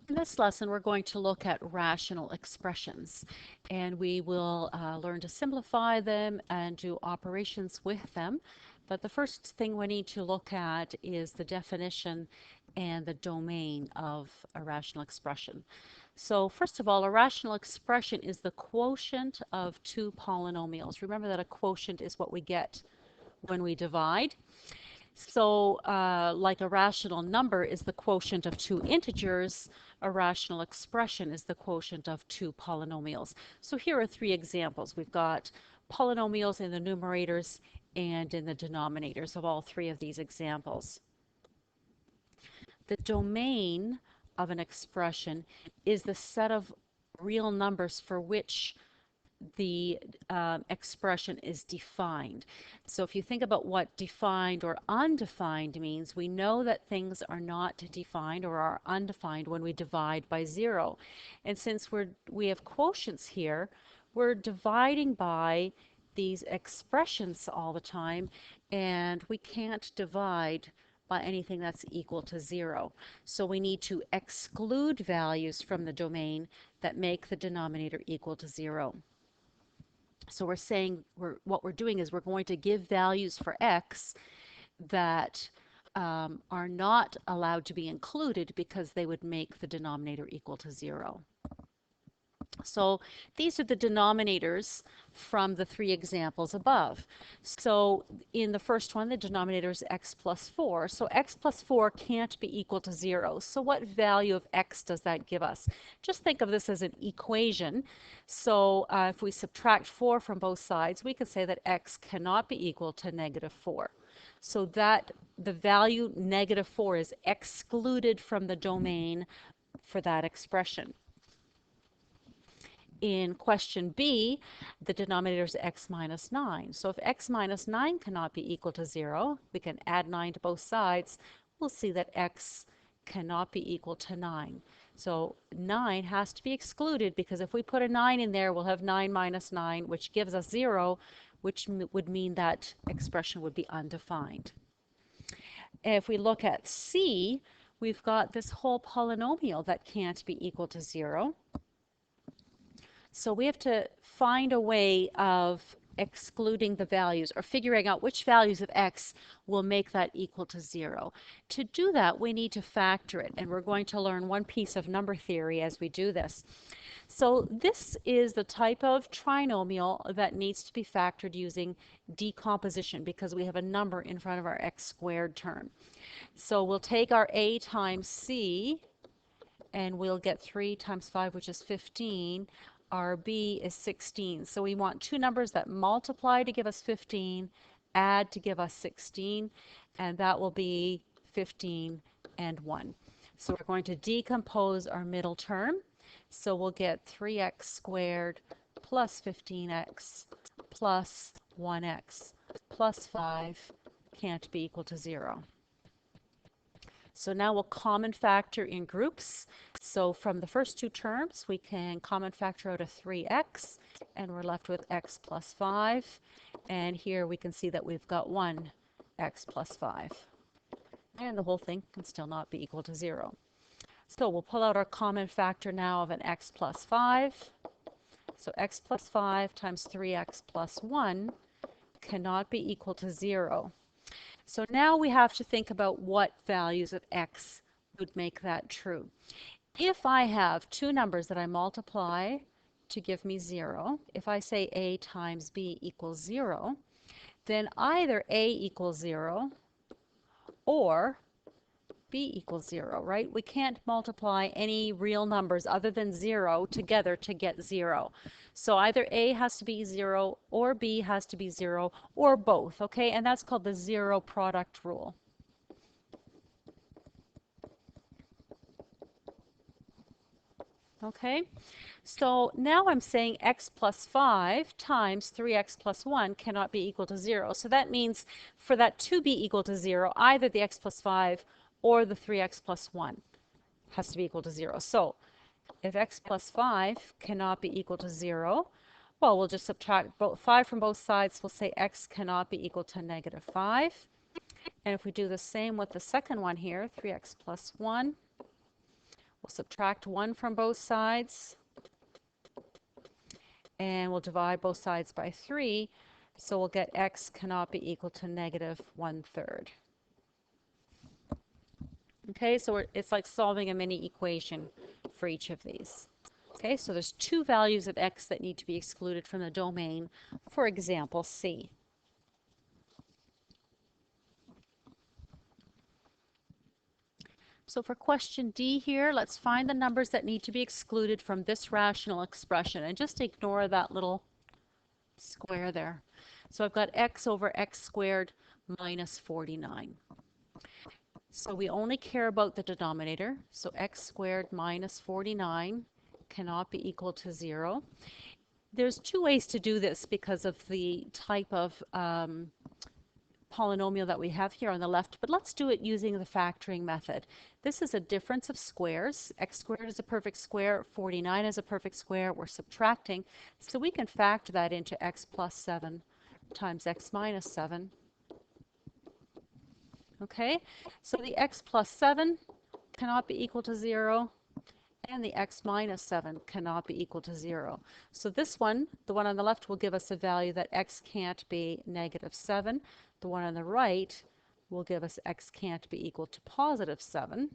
In this lesson, we're going to look at rational expressions, and we will learn to simplify them and do operations with them. But the first thing we need to look at is the definition and the domain of a rational expression. So first of all, a rational expression is the quotient of two polynomials. Remember that a quotient is what we get when we divide. So like a rational number is the quotient of two integers, a rational expression is the quotient of two polynomials. So here are three examples. We've got polynomials in the numerators and in the denominators of all three of these examples. The domain of an expression is the set of real numbers for which the expression is defined. So if you think about what defined or undefined means, we know that things are not defined or are undefined when we divide by 0. And since we have quotients here, we're dividing by these expressions all the time, and we can't divide by anything that's equal to 0. So we need to exclude values from the domain that make the denominator equal to 0. So we're saying what we're doing is we're going to give values for x that are not allowed to be included because they would make the denominator equal to 0. So these are the denominators from the three examples above. So in the first one, the denominator is x plus 4. So x plus 4 can't be equal to 0. So what value of x does that give us? Just think of this as an equation. So if we subtract 4 from both sides, we can say that x cannot be equal to negative 4. So that the value negative 4 is excluded from the domain for that expression. In question B, the denominator is x minus 9. So if x minus 9 cannot be equal to 0, we can add 9 to both sides. We'll see that x cannot be equal to 9. So 9 has to be excluded because if we put a 9 in there, we'll have 9 minus 9, which gives us 0, which would mean that expression would be undefined. If we look at C, we've got this whole polynomial that can't be equal to 0. So we have to find a way of excluding the values or figuring out which values of x will make that equal to 0. To do that, we need to factor it, and we're going to learn one piece of number theory as we do this. So this is the type of trinomial that needs to be factored using decomposition because we have a number in front of our x squared term. So we'll take our a times c, and we'll get 3 times 5, which is 15. Our b is 16. So we want two numbers that multiply to give us 15, add to give us 16, and that will be 15 and 1. So we're going to decompose our middle term. So we'll get 3x squared plus 15x plus 1x plus 5 can't be equal to 0. So now we'll common factor in groups. So from the first two terms, we can common factor out a 3x, and we're left with x plus 5. And here we can see that we've got 1x plus 5. And the whole thing can still not be equal to 0. So we'll pull out our common factor now of an x plus 5. So x plus 5 times 3x plus 1 cannot be equal to 0. So now we have to think about what values of x would make that true. If I have two numbers that I multiply to give me 0, if I say a times b equals 0, then either a equals 0 or b equals 0, right? We can't multiply any real numbers other than 0 together to get 0. So either a has to be 0 or b has to be 0 or both, okay? And that's called the zero product rule. Okay, so now I'm saying x plus 5 times 3x plus 1 cannot be equal to 0. So that means for that to be equal to 0, either the x plus 5 or the 3x plus 1 has to be equal to 0. So if x plus 5 cannot be equal to 0, well, we'll just subtract 5 from both sides. We'll say x cannot be equal to negative 5. And if we do the same with the second one here, 3x plus 1, we'll subtract 1 from both sides, and we'll divide both sides by 3. So we'll get x cannot be equal to negative 1/3. Okay, so it's like solving a mini equation for each of these. Okay, so there's 2 values of x that need to be excluded from the domain for example C. So for question D here, let's find the numbers that need to be excluded from this rational expression, and just ignore that little square there. So I've got x over x squared minus 49. So we only care about the denominator. So x squared minus 49 cannot be equal to 0. There's 2 ways to do this because of the type of polynomial that we have here on the left, but let's do it using the factoring method. This is a difference of squares. X squared is a perfect square, 49 is a perfect square. We're subtracting, so we can factor that into x plus 7 times x minus 7. Okay, so the x plus 7 cannot be equal to 0, and the x minus 7 cannot be equal to 0. So this one, the one on the left, will give us a value that x can't be negative 7. The one on the right will give us x can't be equal to positive 7.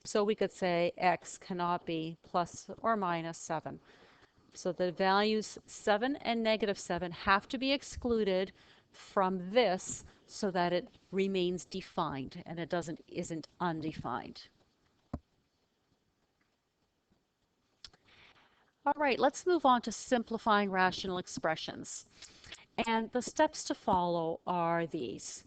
So we could say x cannot be plus or minus 7. So the values 7 and negative 7 have to be excluded from this so that it remains defined and it isn't undefined. All right, let's move on to simplifying rational expressions. And the steps to follow are these.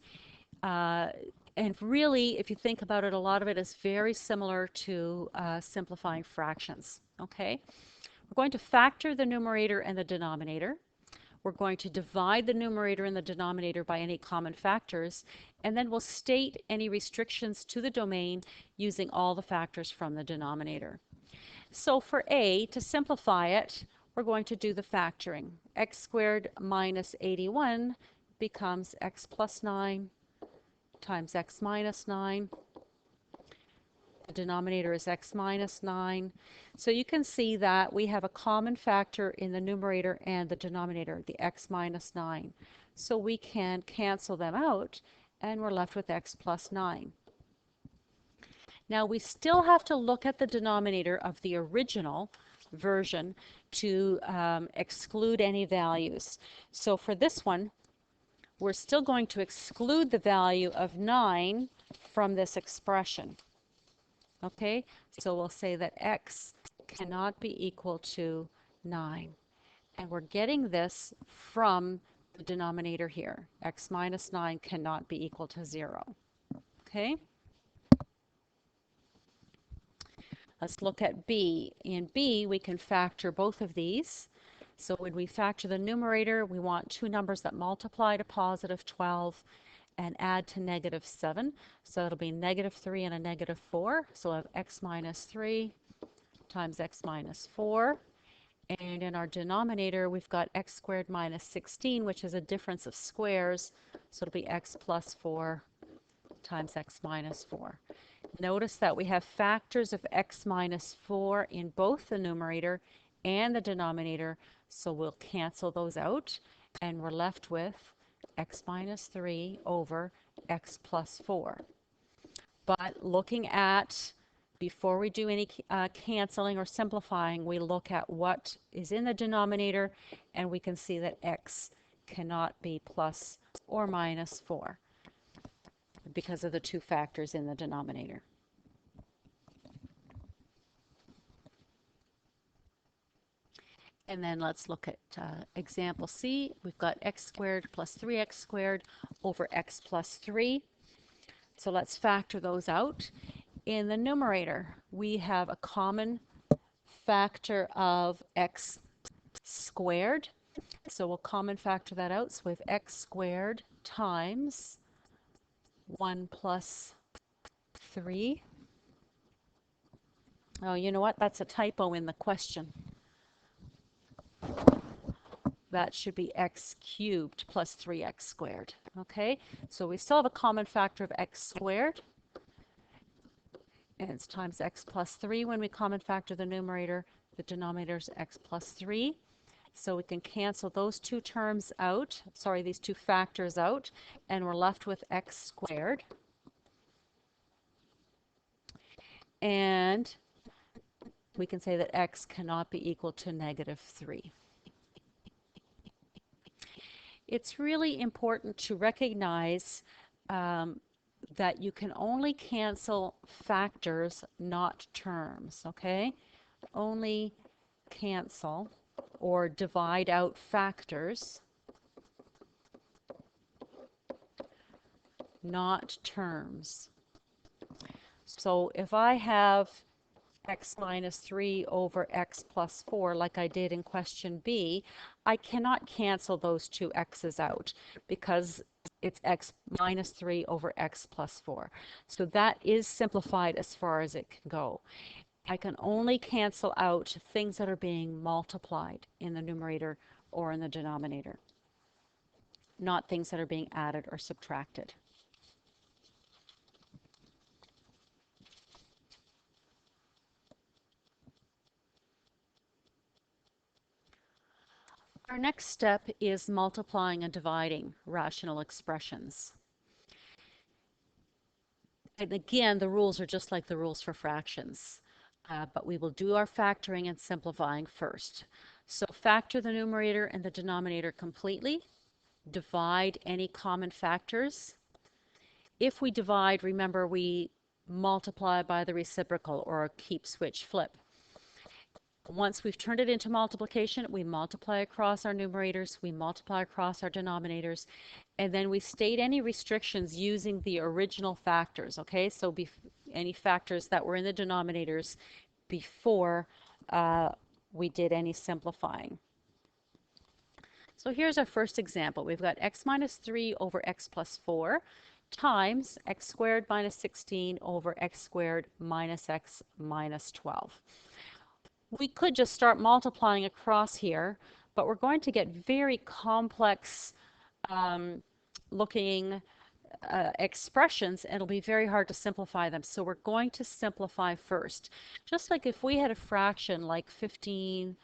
And really, if you think about it, a lot of it is very similar to simplifying fractions. Okay, we're going to factor the numerator and the denominator. We're going to divide the numerator and the denominator by any common factors, and then we'll state any restrictions to the domain using all the factors from the denominator. So for A, to simplify it, we're going to do the factoring. X squared minus 81 becomes x plus 9 times x minus 9. The denominator is x minus 9. So you can see that we have a common factor in the numerator and the denominator, the x minus 9. So we can cancel them out, and we're left with x plus 9. Now we still have to look at the denominator of the original version to exclude any values. So for this one, we're still going to exclude the value of 9 from this expression. Okay, so we'll say that x cannot be equal to 9. And we're getting this from the denominator here. X minus 9 cannot be equal to 0. Okay? Let's look at B. In B, we can factor both of these. So when we factor the numerator, we want 2 numbers that multiply to positive 12 and add to negative 7. So it'll be negative 3 and a negative 4. So we'll have x minus 3 times x minus 4. And in our denominator, we've got x squared minus 16, which is a difference of squares. So it'll be x plus 4 times x minus 4. Notice that we have factors of x minus 4 in both the numerator and the denominator, so we'll cancel those out, and we're left with x minus 3 over x plus 4. But looking at, before we do any canceling or simplifying, we look at what is in the denominator, and we can see that x cannot be plus or minus 4. Because of the 2 factors in the denominator. And then let's look at example C. We've got x squared plus 3x squared over x plus 3. So let's factor those out. In the numerator, we have a common factor of x squared. So we'll common factor that out. So we have x squared times 1 plus 3. Oh, you know what? That's a typo in the question. That should be x cubed plus 3x squared. Okay, so we still have a common factor of x squared. and it's times x plus 3. When we common factor the numerator, the denominator is x plus 3. So we can cancel those two terms out, sorry, these two factors out, and we're left with x squared. And we can say that x cannot be equal to negative 3. It's really important to recognize that you can only cancel factors, not terms, okay? Only cancel or divide out factors, not terms. So if I have x minus 3 over x plus 4, like I did in question B, I cannot cancel those two x's out because it's x minus 3 over x plus 4. So that is simplified as far as it can go. I can only cancel out things that are being multiplied in the numerator or in the denominator, not things that are being added or subtracted. Our next step is multiplying and dividing rational expressions. And again, the rules are just like the rules for fractions, but we will do our factoring and simplifying first. So factor the numerator and the denominator completely, divide any common factors. If we divide, remember we multiply by the reciprocal or keep, switch, flip. Once we've turned it into multiplication, we multiply across our numerators, we multiply across our denominators, and then we state any restrictions using the original factors, okay? So any factors that were in the denominators before we did any simplifying. So here's our first example. We've got x minus 3 over x plus 4 times x squared minus 16 over x squared minus x minus 12. We could just start multiplying across here, but we're going to get very complex looking expressions, and it'll be very hard to simplify them. So we're going to simplify first. Just like if we had a fraction like 15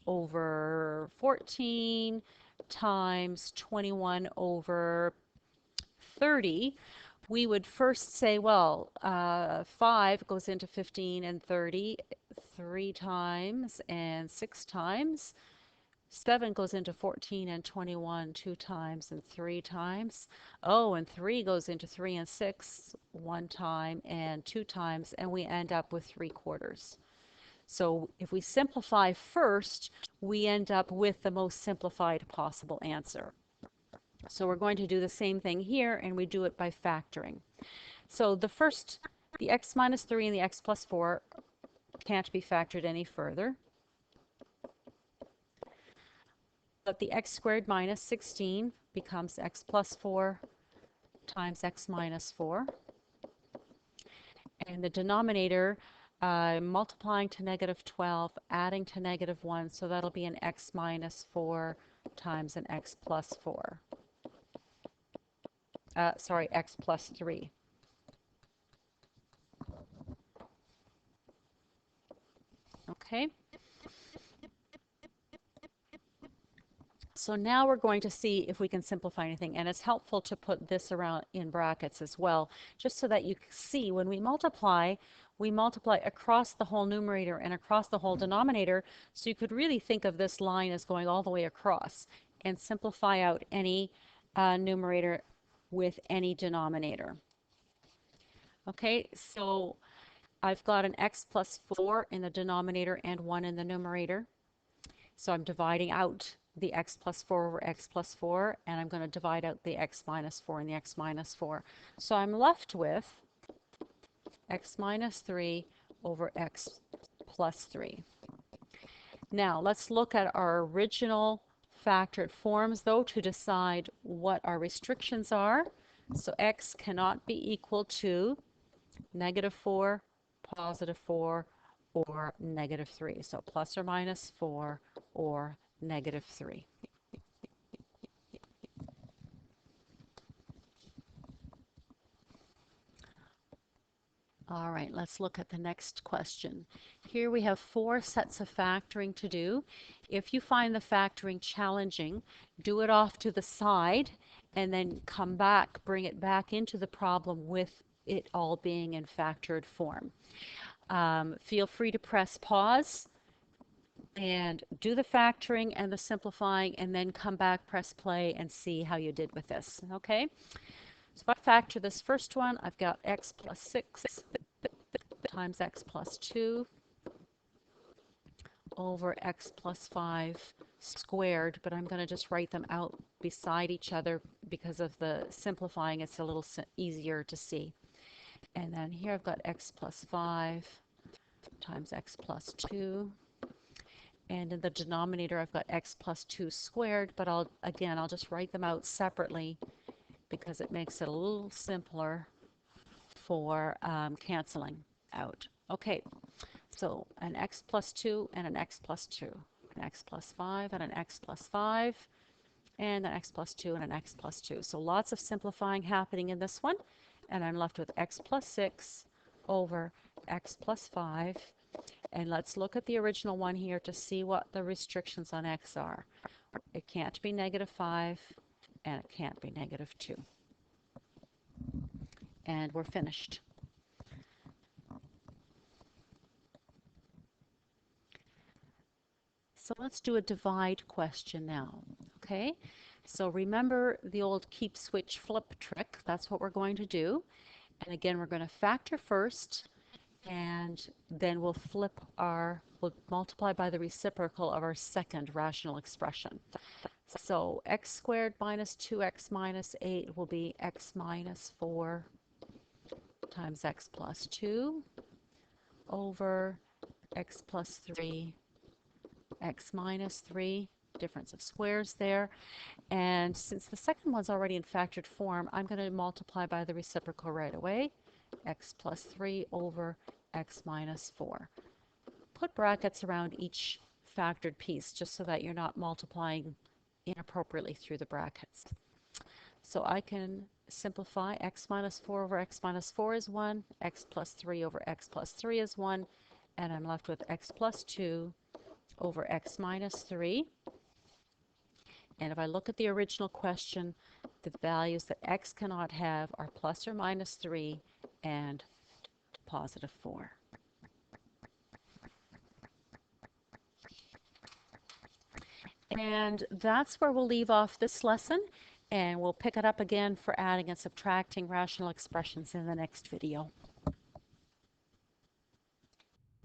over 14 times 21 over 30, we would first say, well, 5 goes into 15 and 30 3 times and 6 times. 7 goes into 14 and 21 2 times and 3 times. Oh, and 3 goes into 3 and 6 1 time and 2 times, and we end up with 3/4. So if we simplify first, we end up with the most simplified possible answer. So we're going to do the same thing here, and we do it by factoring. So the x minus 3 and the x plus 4 can't be factored any further. But the x squared minus 16 becomes x plus 4 times x minus 4. And the denominator, multiplying to negative 12, adding to negative 1, so that'll be an x minus 4 times an x plus 4. Sorry, x plus 3. Okay. So now we're going to see if we can simplify anything, and it's helpful to put this around in brackets as well, just so that you see when we multiply across the whole numerator and across the whole denominator, so you could really think of this line as going all the way across and simplify out any numerator with any denominator. Okay, so I've got an x plus 4 in the denominator and 1 in the numerator. So I'm dividing out the x plus 4 over x plus 4, and I'm going to divide out the x minus 4 and the x minus 4. So I'm left with x minus 3 over x plus 3. Now let's look at our original factored forms, though, to decide what our restrictions are. So x cannot be equal to negative 4, positive 4, or negative 3. So plus or minus 4 or negative 3. All right, let's look at the next question. Here we have 4 sets of factoring to do. If you find the factoring challenging, do it off to the side and then come back, bring it back into the problem with it all being in factored form. Feel free to press pause and do the factoring and the simplifying, and then come back, press play, and see how you did with this. Okay? So if I factor this first one, I've got x plus 6 times x plus 2 over x plus 5 squared, but I'm going to just write them out beside each other because of the simplifying. It's a little easier to see. And then here I've got x plus 5 times x plus 2. And in the denominator, I've got x plus 2 squared, but I'll just write them out separately because it makes it a little simpler for canceling out. Okay, so an x plus 2 and an x plus 2, an x plus 5 and an x plus 5, and an x plus 2 and an x plus 2. So lots of simplifying happening in this one, and I'm left with x plus 6 over x plus 5. And let's look at the original one here to see what the restrictions on x are. It can't be negative 5, and it can't be negative 2. And we're finished. So let's do a divide question now. Okay, so remember the old keep, switch, flip trick. That's what we're going to do. And again, we're going to factor first, and then we'll multiply by the reciprocal of our second rational expression. So x squared minus 2x minus 8 will be x minus 4 times x plus 2 over x plus 3, x minus 3, difference of squares there. And since the second one's already in factored form, I'm going to multiply by the reciprocal right away, x plus 3 over x minus 4. Put brackets around each factored piece just so that you're not multiplying inappropriately through the brackets. So I can simplify x minus 4 over x minus 4 is 1, x plus 3 over x plus 3 is 1, and I'm left with x plus 2 over x minus 3. And if I look at the original question, the values that x cannot have are plus or minus 3 and positive 4. And that's where we'll leave off this lesson, and we'll pick it up again for adding and subtracting rational expressions in the next video.